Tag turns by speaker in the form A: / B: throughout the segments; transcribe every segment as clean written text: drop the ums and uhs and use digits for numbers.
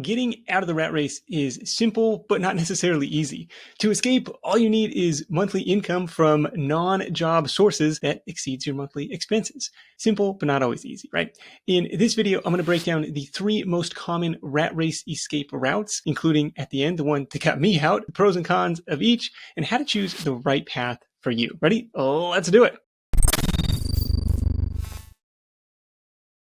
A: Getting out of the rat race is simple, but not necessarily easy. To escape, all you need is monthly income from non-job sources that exceeds your monthly expenses. Simple, but not always easy, right? In this video, I'm going to break down the 3 most common rat race escape routes, including at the end, the one that got me out, the pros and cons of each, and how to choose the right path for you. Ready? Let's do it.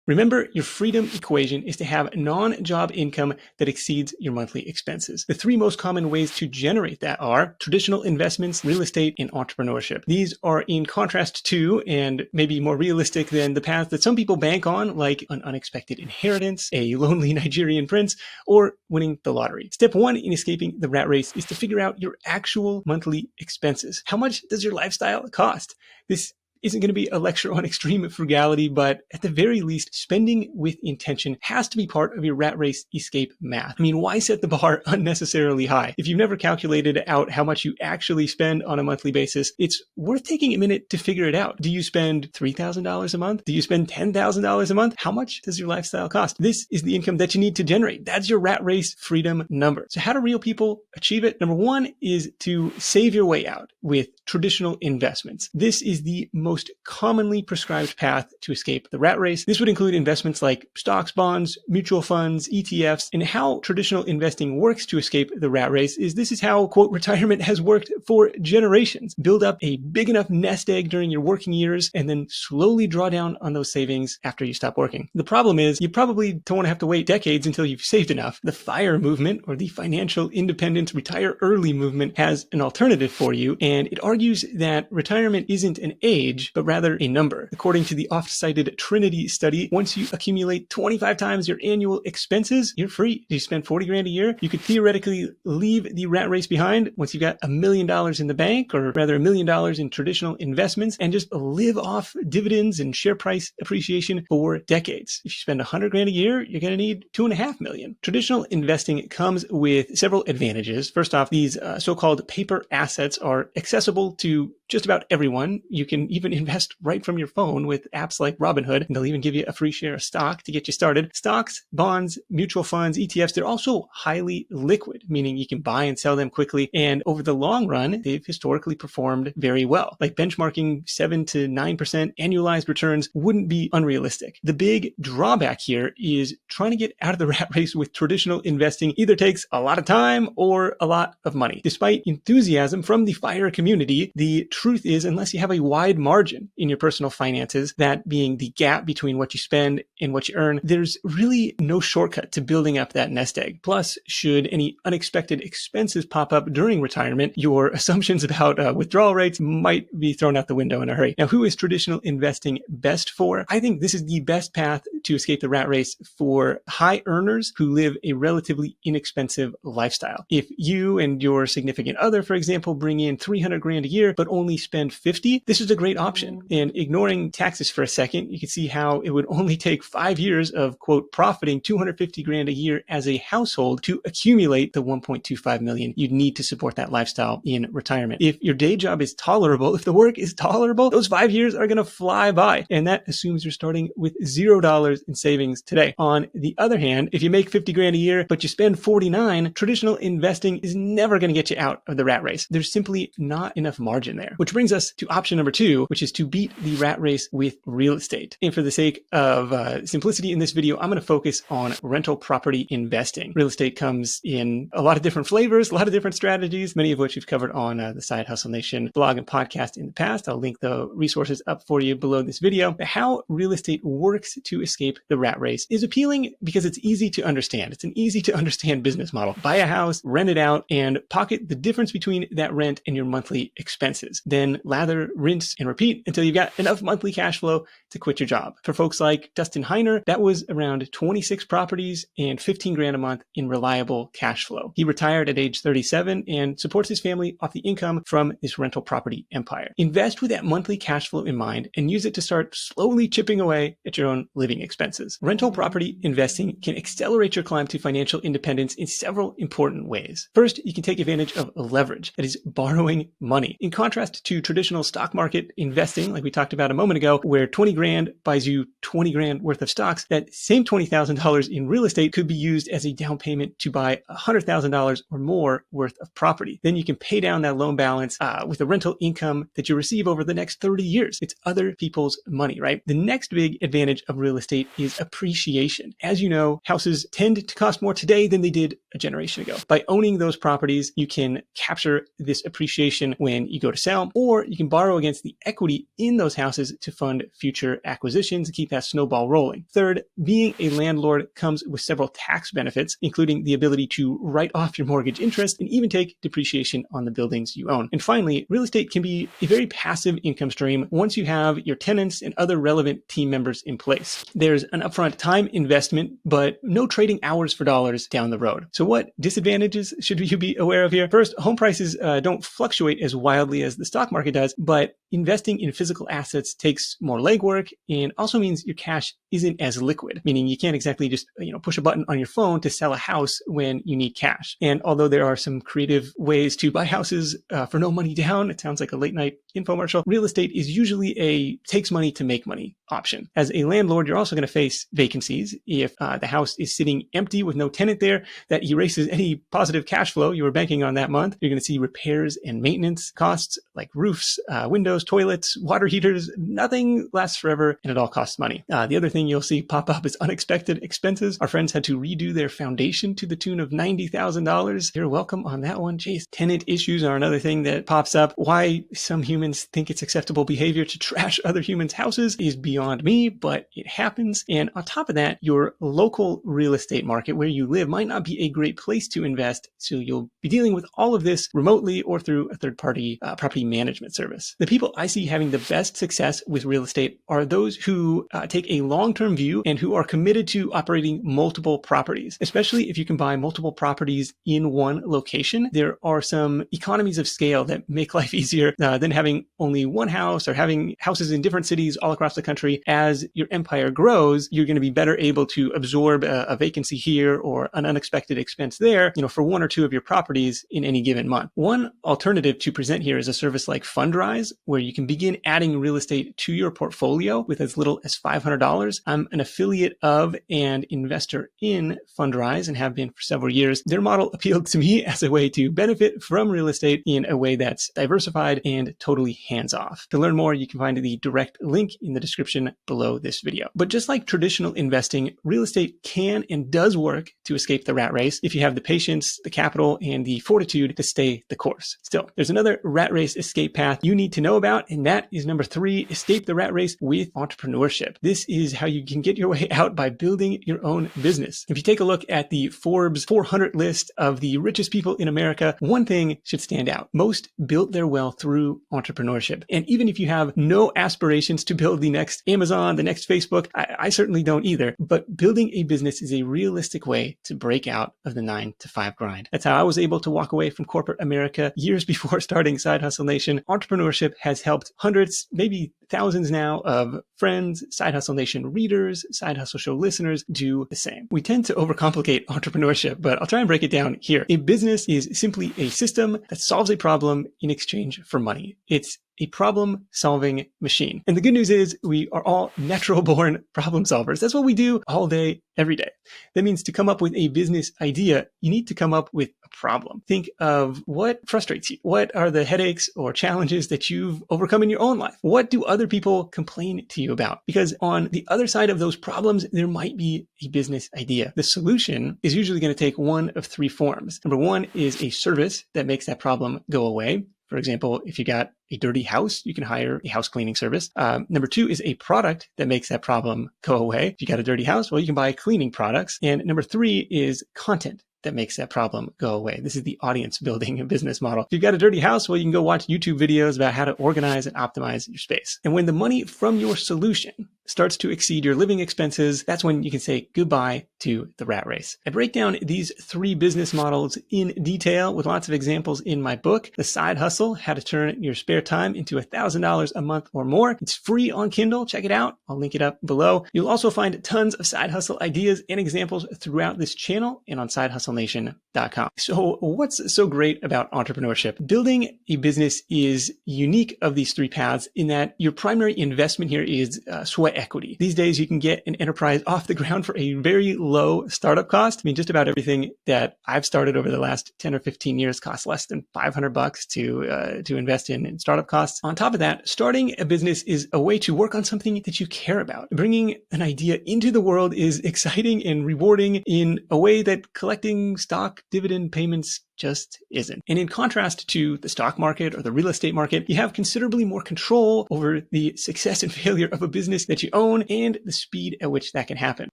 A: Remember, your freedom equation is to have non-job income that exceeds your monthly expenses. The 3 most common ways to generate that are traditional investments, real estate, and entrepreneurship. These are in contrast to, and maybe more realistic than, the paths that some people bank on, like an unexpected inheritance, a lonely Nigerian prince, or winning the lottery. Step 1 in escaping the rat race is to figure out your actual monthly expenses. How much does your lifestyle cost? This isn't going to be a lecture on extreme frugality, but at the very least, spending with intention has to be part of your rat race escape math. I mean, why set the bar unnecessarily high? If you've never calculated out how much you actually spend on a monthly basis, it's worth taking a minute to figure it out. Do you spend $3,000 a month? Do you spend $10,000 a month? How much does your lifestyle cost? This is the income that you need to generate. That's your rat race freedom number. So how do real people achieve it? Number 1 is to save your way out with traditional investments. This is the most commonly prescribed path to escape the rat race. This would include investments like stocks, bonds, mutual funds, ETFs, and how traditional investing works to escape the rat race is this is how, quote, retirement has worked for generations. Build up a big enough nest egg during your working years and then slowly draw down on those savings after you stop working. The problem is you probably don't want to have to wait decades until you've saved enough. The FIRE movement, or the Financial Independence Retire Early movement, has an alternative for you, and it argues that retirement isn't an age, but rather a number. According to the oft-cited Trinity study, once you accumulate 25 times your annual expenses, you're free. If you spend 40 grand a year, you could theoretically leave the rat race behind once you've got $1 million in the bank, or rather $1 million in traditional investments, and just live off dividends and share price appreciation for decades. If you spend 100 grand a year, you're going to need 2.5 million. Traditional investing comes with several advantages. First off, these so-called paper assets are accessible to just about everyone. You can even invest right from your phone with apps like Robinhood, and they'll even give you a free share of stock to get you started. Stocks, bonds, mutual funds, ETFs, they're also highly liquid, meaning you can buy and sell them quickly. And over the long run, they've historically performed very well. Like benchmarking 7 to 9% annualized returns wouldn't be unrealistic. The big drawback here is trying to get out of the rat race with traditional investing either takes a lot of time or a lot of money. Despite enthusiasm from the FIRE community, the truth is, unless you have a wide margin in your personal finances, that being the gap between what you spend and what you earn, there's really no shortcut to building up that nest egg. Plus, should any unexpected expenses pop up during retirement, your assumptions about withdrawal rates might be thrown out the window in a hurry. Now, who is traditional investing best for? I think this is the best path to escape the rat race for high earners who live a relatively inexpensive lifestyle. If you and your significant other, for example, bring in 300 grand a year, but only spend 50, this is a great option. And ignoring taxes for a second, you can see how it would only take 5 years of, quote, profiting 250 grand a year as a household to accumulate the 1.25 million you'd need to support that lifestyle in retirement. If your day job is tolerable, if the work is tolerable, those 5 years are going to fly by. And that assumes you're starting with $0 in savings today. On the other hand, if you make 50 grand a year, but you spend 49, traditional investing is never going to get you out of the rat race. There's simply not enough margin there. Which brings us to option number 2, which is to beat the rat race with real estate. And for the sake of simplicity in this video, I'm going to focus on rental property investing. Real estate comes in a lot of different flavors, a lot of different strategies, many of which we've covered on the Side Hustle Nation blog and podcast in the past. I'll link the resources up for you below this video. But how real estate works to escape the rat race is appealing because it's easy to understand. It's an easy to understand business model. Buy a house, rent it out, and pocket the difference between that rent and your monthly expenses. Then lather, rinse, and repeat until you've got enough monthly cash flow to quit your job. For folks like Dustin Heiner, that was around 26 properties and 15 grand a month in reliable cash flow. He retired at age 37 and supports his family off the income from this rental property empire. Invest with that monthly cash flow in mind and use it to start slowly chipping away at your own living expenses. Rental property investing can accelerate your climb to financial independence in several important ways. First, you can take advantage of leverage, that is borrowing money. In contrast contrast to traditional stock market investing, like we talked about a moment ago, where 20 grand buys you 20 grand worth of stocks, that same $20,000 in real estate could be used as a down payment to buy $100,000 or more worth of property. Then you can pay down that loan balance with the rental income that you receive over the next 30 years. It's other people's money, right? The next big advantage of real estate is appreciation. As you know, houses tend to cost more today than they did a generation ago. By owning those properties, you can capture this appreciation when you go to sell, or you can borrow against the equity in those houses to fund future acquisitions and keep that snowball rolling. Third, being a landlord comes with several tax benefits, including the ability to write off your mortgage interest and even take depreciation on the buildings you own. And finally, real estate can be a very passive income stream once you have your tenants and other relevant team members in place. There's an upfront time investment, but no trading hours for dollars down the road. So what disadvantages should you be aware of here? First, home prices don't fluctuate as wildly as the stock market does, but investing in physical assets takes more legwork and also means your cash isn't as liquid, meaning you can't exactly just push a button on your phone to sell a house when you need cash. And although there are some creative ways to buy houses for no money down, it sounds like a late night infomercial, real estate is usually a takes money to make money option. As a landlord, you're also going to face vacancies. If the house is sitting empty with no tenant there, that erases any positive cash flow you were banking on that month. You're going to see repairs and maintenance costs like roofs, windows, toilets, water heaters. Nothing lasts forever and it all costs money. The other thing you'll see pop up is unexpected expenses. Our friends had to redo their foundation to the tune of $90,000. You're welcome on that one, Chase. Tenant issues are another thing that pops up. Why some humans think it's acceptable behavior to trash other humans' houses is beyond me, but it happens. And on top of that, your local real estate market where you live might not be a great place to invest. So you'll be dealing with all of this remotely or through a third-party property management service. The people I see having the best success with real estate are those who take a long-term view and who are committed to operating multiple properties, especially if you can buy multiple properties in one location. There are some economies of scale that make life easier than having only one house or having houses in different cities all across the country. As your empire grows, you're going to be better able to absorb a vacancy here or an unexpected expense there, for one or two of your properties in any given month. One alternative to present here is a service like Fundrise, where you can begin adding real estate to your portfolio with as little as $500. I'm an affiliate of and investor in Fundrise and have been for several years. Their model appealed to me as a way to benefit from real estate in a way that's diversified and totally hands-off. To learn more, you can find the direct link in the description below this video. But just like traditional investing, real estate can and does work to escape the rat race if you have the patience, the capital, and the fortitude to stay the course. Still, there's another rat race escape path you need to know about, and that is number 3, escape the rat race with entrepreneurship. This is how you can get your way out by building your own business. If you take a look at the Forbes 400 list of the richest people in America, one thing should stand out. Most built their wealth through entrepreneurship. And even if you have no aspirations to build the next Amazon, the next Facebook, I certainly don't either, but building a business is a realistic way to break out of the 9-to-5 grind. That's how I was able to walk away from corporate America years before starting Side Hustle Nation. Entrepreneurship has helped hundreds, maybe thousands now, of friends, Side Hustle Nation readers, Side Hustle Show listeners do the same. We tend to overcomplicate entrepreneurship, but I'll try and break it down here. A business is simply a system that solves a problem in exchange for money. It's a problem-solving machine. And the good news is we are all natural-born problem solvers. That's what we do all day, every day. That means to come up with a business idea, you need to come up with a problem. Think of what frustrates you. What are the headaches or challenges that you've overcome in your own life? What do other people complain to you about? Because on the other side of those problems, there might be a business idea. The solution is usually going to take one of 3 forms. Number 1 is a service that makes that problem go away. For example, if you got a dirty house, you can hire a house cleaning service. Number 2 is a product that makes that problem go away. If you got a dirty house, well, you can buy cleaning products. And number 3 is content that makes that problem go away. This is the audience building business model. If you've got a dirty house, well, you can go watch YouTube videos about how to organize and optimize your space. And when the money from your solution starts to exceed your living expenses, that's when you can say goodbye to the rat race. I break down these 3 business models in detail with lots of examples in my book, The Side Hustle: How to Turn Your Spare time into $1,000 a month or more. It's free on Kindle. Check it out. I'll link it up below. You'll also find tons of side hustle ideas and examples throughout this channel and on sidehustlenation.com. So what's so great about entrepreneurship? Building a business is unique of these three paths in that your primary investment here is sweat equity. These days, you can get an enterprise off the ground for a very low startup cost. I mean, just about everything that I've started over the last 10 or 15 years costs less than $500 to invest in startup costs. On top of that, starting a business is a way to work on something that you care about. Bringing an idea into the world is exciting and rewarding in a way that collecting stock dividend payments just isn't. And in contrast to the stock market or the real estate market, you have considerably more control over the success and failure of a business that you own and the speed at which that can happen.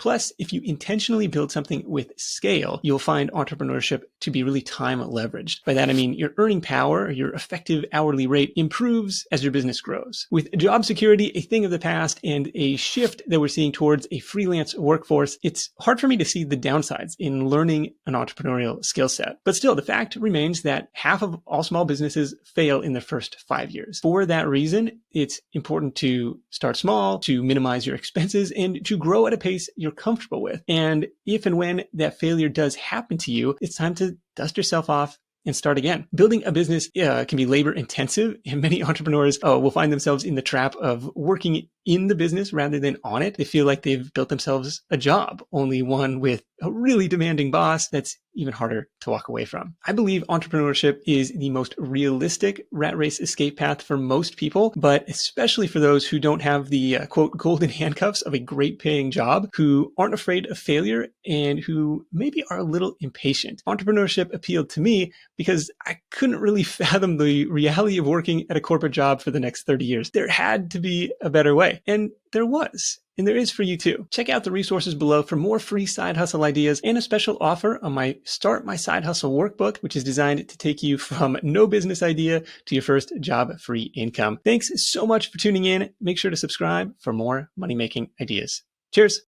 A: Plus, if you intentionally build something with scale, you'll find entrepreneurship to be really time leveraged. By that, I mean your earning power, your effective hourly rate improves as your business grows. With job security a thing of the past and a shift that we're seeing towards a freelance workforce, it's hard for me to see the downsides in learning an entrepreneurial skill set. But still, the fact remains that half of all small businesses fail in their first 5 years. For that reason, it's important to start small, to minimize your expenses, and to grow at a pace you're comfortable with. And if and when that failure does happen to you, it's time to dust yourself off and start again. Building a business can be labor intensive, and many entrepreneurs will find themselves in the trap of working in the business rather than on it. They feel like they've built themselves a job, only one with a really demanding boss that's even harder to walk away from. I believe entrepreneurship is the most realistic rat race escape path for most people, but especially for those who don't have the quote golden handcuffs of a great paying job, who aren't afraid of failure, and who maybe are a little impatient. Entrepreneurship appealed to me because I couldn't really fathom the reality of working at a corporate job for the next 30 years. There had to be a better way. And there was. And there is for you too. Check out the resources below for more free side hustle ideas and a special offer on my Start My Side Hustle workbook, which is designed to take you from no business idea to your first job-free income. Thanks so much for tuning in. Make sure to subscribe for more money-making ideas. Cheers.